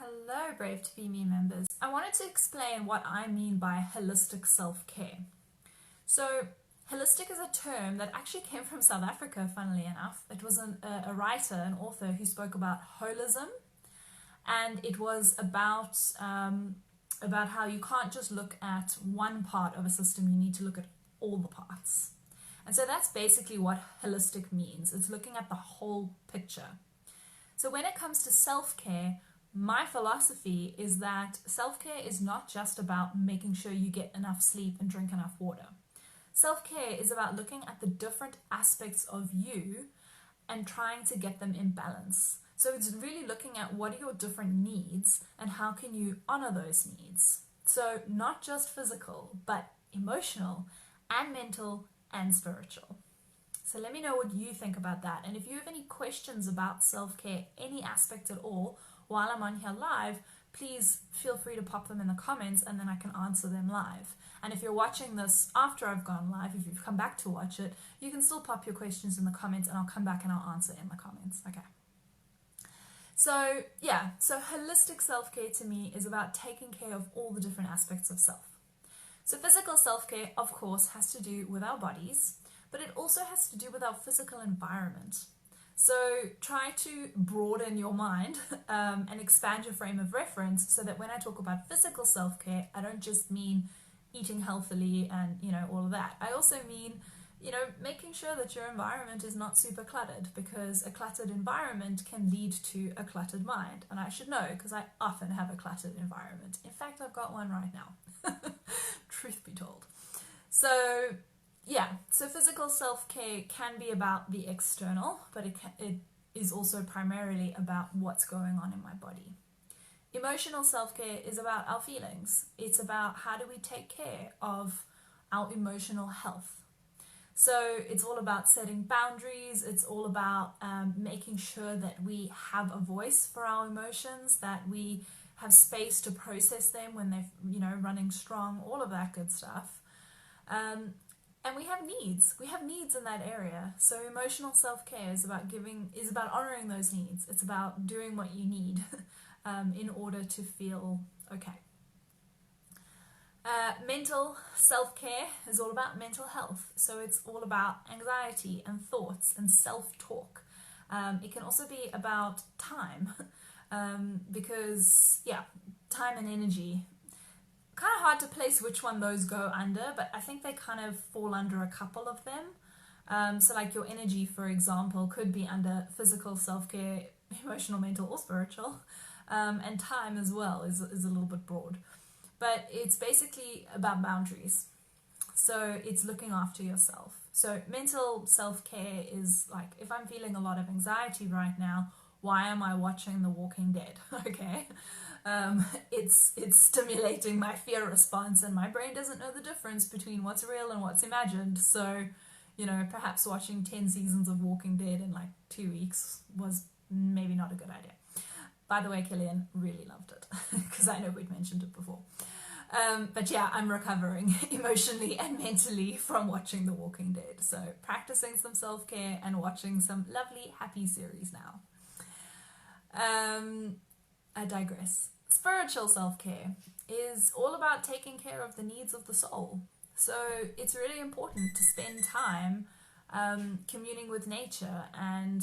Hello, Brave to Be Me members. I wanted to explain what I mean by holistic self-care. So, holistic is a term that actually came from South Africa, funnily enough. It was a writer, an author who spoke about holism, and it was about how you can't just look at one part of a system, you need to look at all the parts. And so that's basically what holistic means. It's looking at the whole picture. So when it comes to self-care, my philosophy is that self-care is not just about making sure you get enough sleep and drink enough water. Self-care is about looking at the different aspects of you and trying to get them in balance. So it's really looking at what are your different needs and how can you honor those needs. So not just physical, but emotional and mental and spiritual. So let me know what you think about that. And if you have any questions about self-care, any aspect at all, while I'm on here live, please feel free to pop them in the comments and then I can answer them live. And if you're watching this after I've gone live, if you've come back to watch it, you can still pop your questions in the comments and I'll come back and I'll answer in the comments. Okay. So holistic self-care to me is about taking care of all the different aspects of self. So physical self-care, of course, has to do with our bodies, but it also has to do with our physical environment. So try to broaden your mind and expand your frame of reference so that when I talk about physical self-care, I don't just mean eating healthily and, all of that. I also mean, making sure that your environment is not super cluttered, because a cluttered environment can lead to a cluttered mind. And I should know because I often have a cluttered environment. In fact, I've got one right now. Truth be told. So physical self-care can be about the external, but it is also primarily about what's going on in my body. Emotional self-care is about our feelings. It's about how do we take care of our emotional health. So it's all about setting boundaries. It's all about making sure that we have a voice for our emotions, that we have space to process them when they're, running strong, all of that good stuff. And we have needs. We have needs in that area. So emotional self-care is about honoring those needs. It's about doing what you need in order to feel okay. Mental self-care is all about mental health. So it's all about anxiety and thoughts and self-talk. It can also be about time because, time and energy. Kind of hard to place which one those go under, but I think they kind of fall under a couple of them. So like your energy, for example, could be under physical self-care, emotional, mental, or spiritual. And time as well is a little bit broad. But it's basically about boundaries. So it's looking after yourself. So mental self-care is like, if I'm feeling a lot of anxiety right now, why am I watching The Walking Dead? Okay. It's stimulating my fear response, and my brain doesn't know the difference between what's real and what's imagined. So, perhaps watching 10 seasons of Walking Dead in like 2 weeks was maybe not a good idea. By the way, Killian really loved it because I know we'd mentioned it before. But I'm recovering emotionally and mentally from watching The Walking Dead. So practicing some self-care and watching some lovely, happy series now. I digress. Spiritual self-care is all about taking care of the needs of the soul. So it's really important to spend time communing with nature and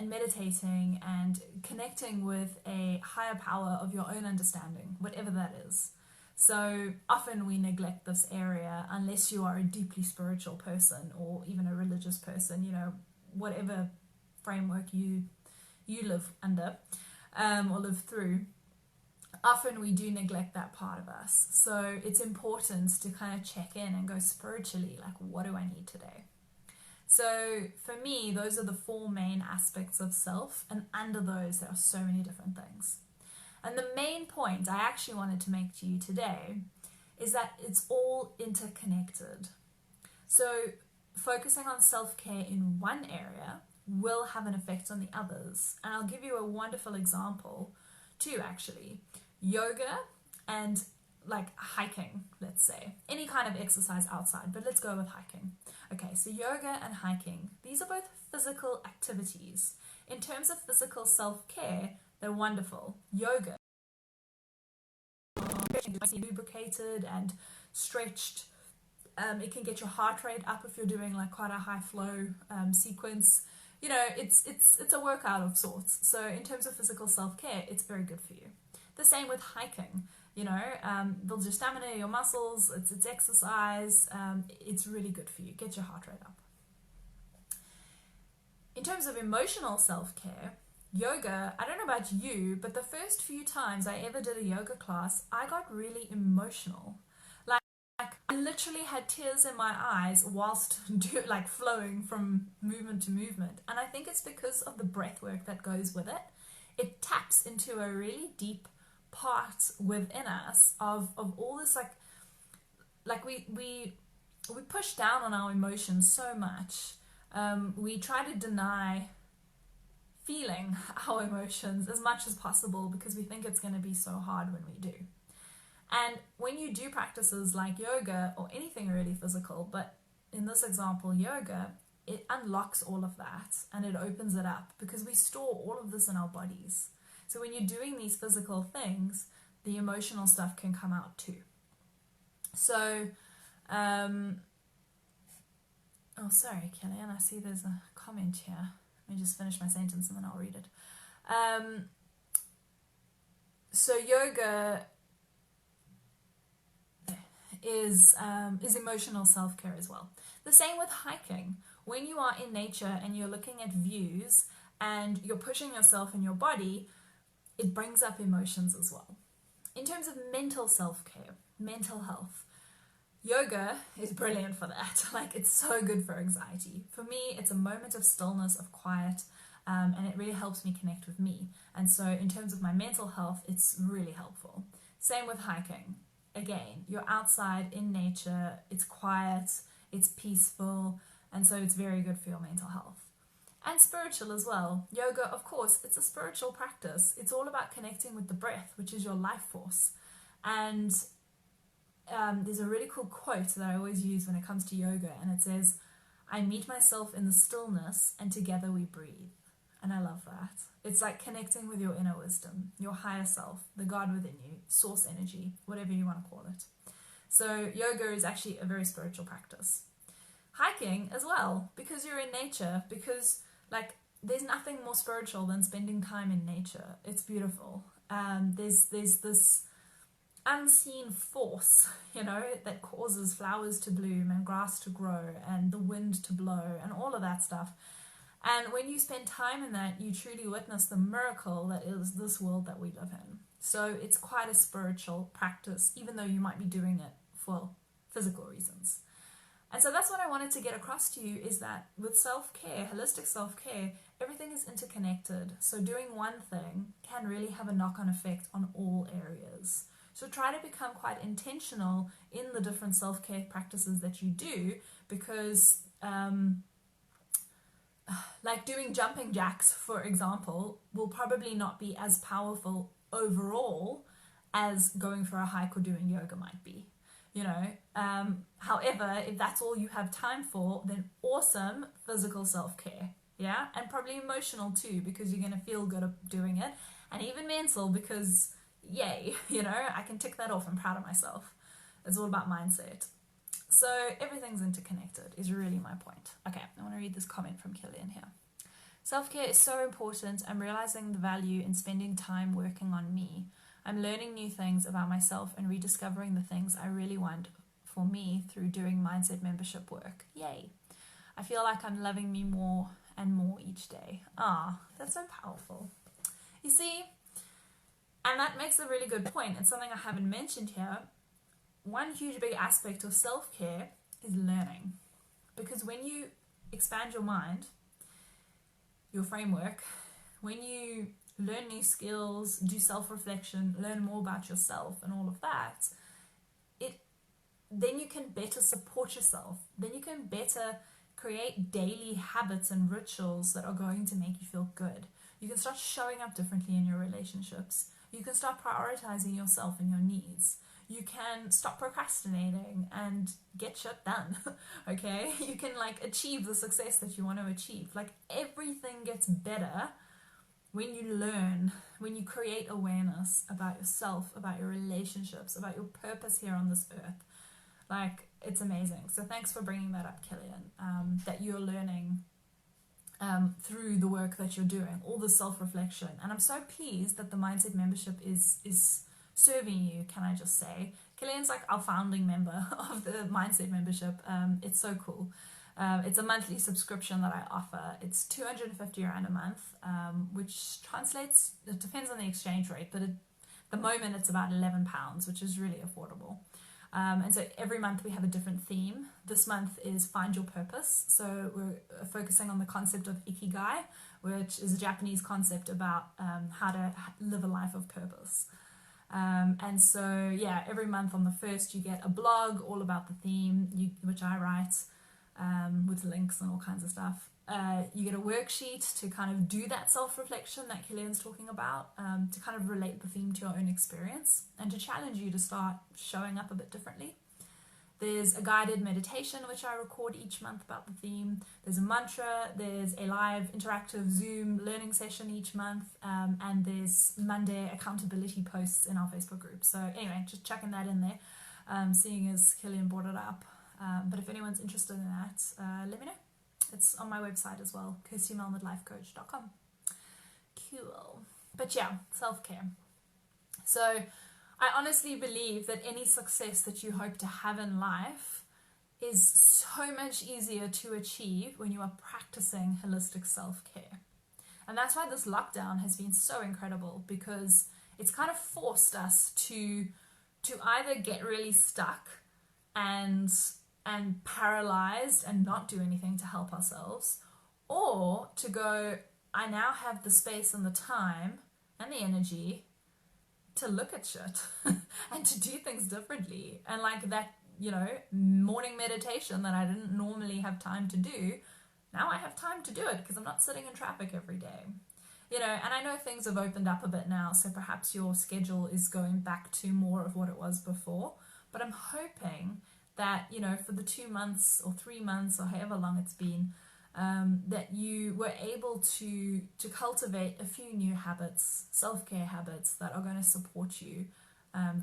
meditating and connecting with a higher power of your own understanding, whatever that is. So often we neglect this area unless you are a deeply spiritual person or even a religious person, whatever framework you live under or live through. Often we do neglect that part of us. So it's important to kind of check in and go spiritually, like, what do I need today? So for me, those are the 4 main aspects of self, and under those there are so many different things. And the main point I actually wanted to make to you today is that it's all interconnected. So focusing on self-care in one area will have an effect on the others. And I'll give you a wonderful example too, actually. Yoga and like hiking, let's say. Any kind of exercise outside, but let's go with hiking. Okay, so yoga and hiking, these are both physical activities. In terms of physical self-care, They're wonderful. Yoga, lubricated and stretched. It can get your heart rate up if you're doing like quite a high flow sequence. You know, it's a workout of sorts. So in terms of physical self-care, it's very good for you. The same with hiking. You know, builds your stamina, your muscles. It's exercise. It's really good for you. Get your heart rate up. In terms of emotional self-care, yoga, I don't know about you, but the first few times I ever did a yoga class, I got really emotional. Like I literally had tears in my eyes whilst flowing from movement to movement. And I think it's because of the breath work that goes with it. It taps into a really deep part within us of all this like we push down on our emotions so much. We try to deny feeling our emotions as much as possible because we think it's going to be so hard when we do. And when you do practices like yoga or anything really physical, but in this example, yoga, it unlocks all of that and it opens it up because we store all of this in our bodies. So when you're doing these physical things, the emotional stuff can come out too. So, oh, sorry, Kellyanne, I see there's a comment here. Let me just finish my sentence and then I'll read it. So yoga is emotional self-care as well. The same with hiking. When you are in nature and you're looking at views and you're pushing yourself in your body, it brings up emotions as well. In terms of mental self-care, mental health, yoga is brilliant for that. Like, it's so good for anxiety. For me, it's a moment of stillness, of quiet, and it really helps me connect with me. And so in terms of my mental health, it's really helpful. Same with hiking. Again, you're outside in nature, it's quiet, it's peaceful, and so it's very good for your mental health. And spiritual as well. Yoga, of course, it's a spiritual practice. It's all about connecting with the breath, which is your life force. And there's a really cool quote that I always use when it comes to yoga, and it says, "I meet myself in the stillness, and together we breathe." And I love that. It's like connecting with your inner wisdom, your higher self, the God within you, source energy, whatever you want to call it. So yoga is actually a very spiritual practice. Hiking as well, because you're in nature, because like there's nothing more spiritual than spending time in nature. It's beautiful. There's this unseen force, you know, that causes flowers to bloom and grass to grow and the wind to blow and all of that stuff. And when you spend time in that, you truly witness the miracle that is this world that we live in. So it's quite a spiritual practice, even though you might be doing it for physical reasons. And so that's what I wanted to get across to you, is that with self-care, holistic self-care, everything is interconnected. So doing one thing can really have a knock-on effect on all areas. So try to become quite intentional in the different self-care practices that you do, because like doing jumping jacks, for example, will probably not be as powerful overall as going for a hike or doing yoga might be. You know, however, if that's all you have time for, then awesome physical self-care, yeah, and probably emotional too, because you're going to feel good doing it, and even mental, because yay, you know, I can tick that off. I'm proud of myself. It's all about mindset. So everything's interconnected is really my point. Okay, I want to read this comment from Killian here. Self-care is so important. I'm realizing the value in spending time working on me. I'm learning new things about myself and rediscovering the things I really want for me through doing mindset membership work. Yay. I feel like I'm loving me more and more each day. Ah, that's so powerful. You see, and that makes a really good point, and something I haven't mentioned here. One huge big aspect of self-care is learning. Because when you expand your mind, your framework, when you learn new skills, do self-reflection, learn more about yourself and all of that, then you can better support yourself. Then you can better create daily habits and rituals that are going to make you feel good. You can start showing up differently in your relationships. You can start prioritizing yourself and your needs. You can stop procrastinating and get shit done, okay? You can like achieve the success that you want to achieve. Like everything gets better when you learn, when you create awareness about yourself, about your relationships, about your purpose here on this earth, like, it's amazing. So thanks for bringing that up, Killian, that you're learning through the work that you're doing, all the self-reflection. And I'm so pleased that the Mindset membership is serving you, can I just say. Killian's like our founding member of the Mindset membership. It's so cool. It's a monthly subscription that I offer. It's 250 Rand a month, which translates, it depends on the exchange rate, but at the moment it's about £11, which is really affordable. And so every month we have a different theme. This month is Find Your Purpose. So we're focusing on the concept of Ikigai, which is a Japanese concept about how to live a life of purpose. And so, yeah, every month on the 1st you get a blog all about the theme, which I write with links and all kinds of stuff. You get a worksheet to kind of do that self-reflection that Killian's talking about, to kind of relate the theme to your own experience and to challenge you to start showing up a bit differently. There's a guided meditation which I record each month about the theme. There's a mantra, there's a live interactive Zoom learning session each month, and there's Monday accountability posts in our Facebook group. So anyway, just chucking that in there, seeing as Killian brought it up. But if anyone's interested in that, let me know. It's on my website as well, kirstymelmedlifecoach.com. Cool. But yeah, self-care. So I honestly believe that any success that you hope to have in life is so much easier to achieve when you are practicing holistic self-care. And that's why this lockdown has been so incredible, because it's kind of forced us to either get really stuck and paralyzed and not do anything to help ourselves, or to go, I now have the space and the time and the energy to look at shit and to do things differently. And like that, morning meditation that I didn't normally have time to do, now I have time to do it because I'm not sitting in traffic every day. And I know things have opened up a bit now, so perhaps your schedule is going back to more of what it was before, but I'm hoping that, for the 2 months or 3 months or however long it's been, that you were able to cultivate a few new habits, self-care habits that are going to support you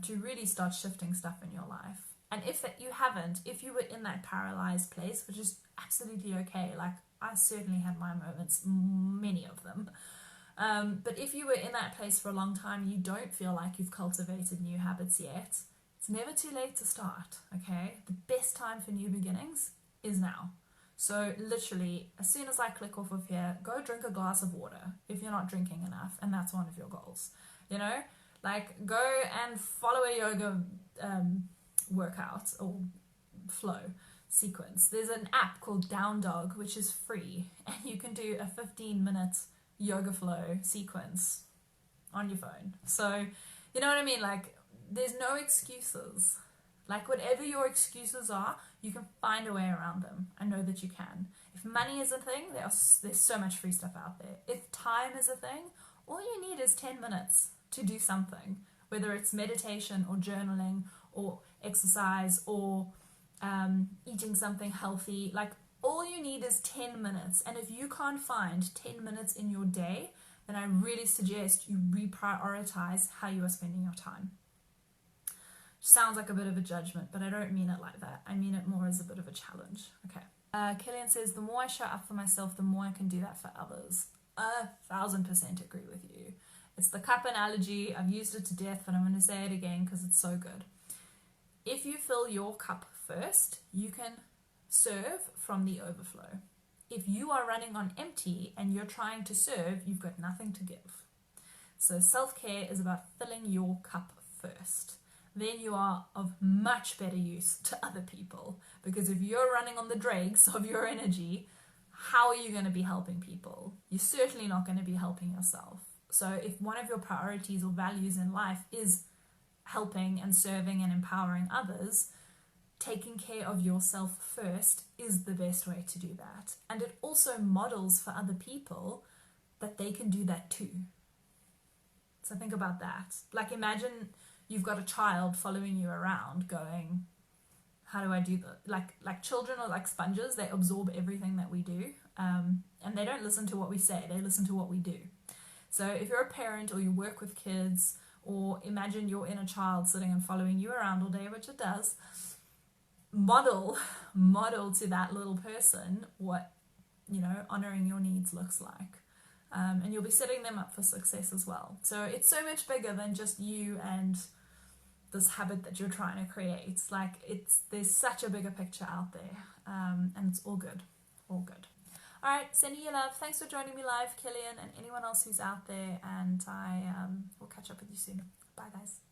to really start shifting stuff in your life. And if you haven't, if you were in that paralyzed place, which is absolutely okay, like I certainly had my moments, many of them, but if you were in that place for a long time, you don't feel like you've cultivated new habits yet, it's never too late to start, okay? The best time for new beginnings is now. So literally, as soon as I click off of here, go drink a glass of water if you're not drinking enough, and that's one of your goals. Like go and follow a yoga workout or flow sequence. There's an app called Down Dog, which is free, and you can do a 15-minute yoga flow sequence on your phone. So, you know what I mean? Like, there's no excuses. Like, whatever your excuses are, you can find a way around them. I know that you can. If money is a thing, there's so much free stuff out there. If time is a thing, all you need is 10 minutes to do something, whether it's meditation or journaling or exercise or eating something healthy. Like, all you need is 10 minutes. And if you can't find 10 minutes in your day, then I really suggest you reprioritize how you are spending your time. Sounds like a bit of a judgment, but I don't mean it like that. I mean it more as a bit of a challenge. Okay. Killian says, the more I show up for myself, the more I can do that for others. 1,000% agree with you. It's the cup analogy. I've used it to death, but I'm going to say it again because it's so good. If you fill your cup first, you can serve from the overflow. If you are running on empty and you're trying to serve, you've got nothing to give. So self-care is about filling your cup first. Then you are of much better use to other people. Because if you're running on the dregs of your energy, how are you going to be helping people? You're certainly not going to be helping yourself. So if one of your priorities or values in life is helping and serving and empowering others, taking care of yourself first is the best way to do that. And it also models for other people that they can do that too. So think about that. Like, imagine you've got a child following you around going, how do I do that? Like children are like sponges. They absorb everything that we do. And they don't listen to what we say. They listen to what we do. So if you're a parent or you work with kids, or imagine your inner child sitting and following you around all day, which it does, model to that little person what, honoring your needs looks like. And you'll be setting them up for success as well. So it's so much bigger than just you and this habit that you're trying to create. Like, there's such a bigger picture out there, and it's all good. All good. All right, sending you love. Thanks for joining me live, Killian, and anyone else who's out there, and I will catch up with you soon. Bye, guys.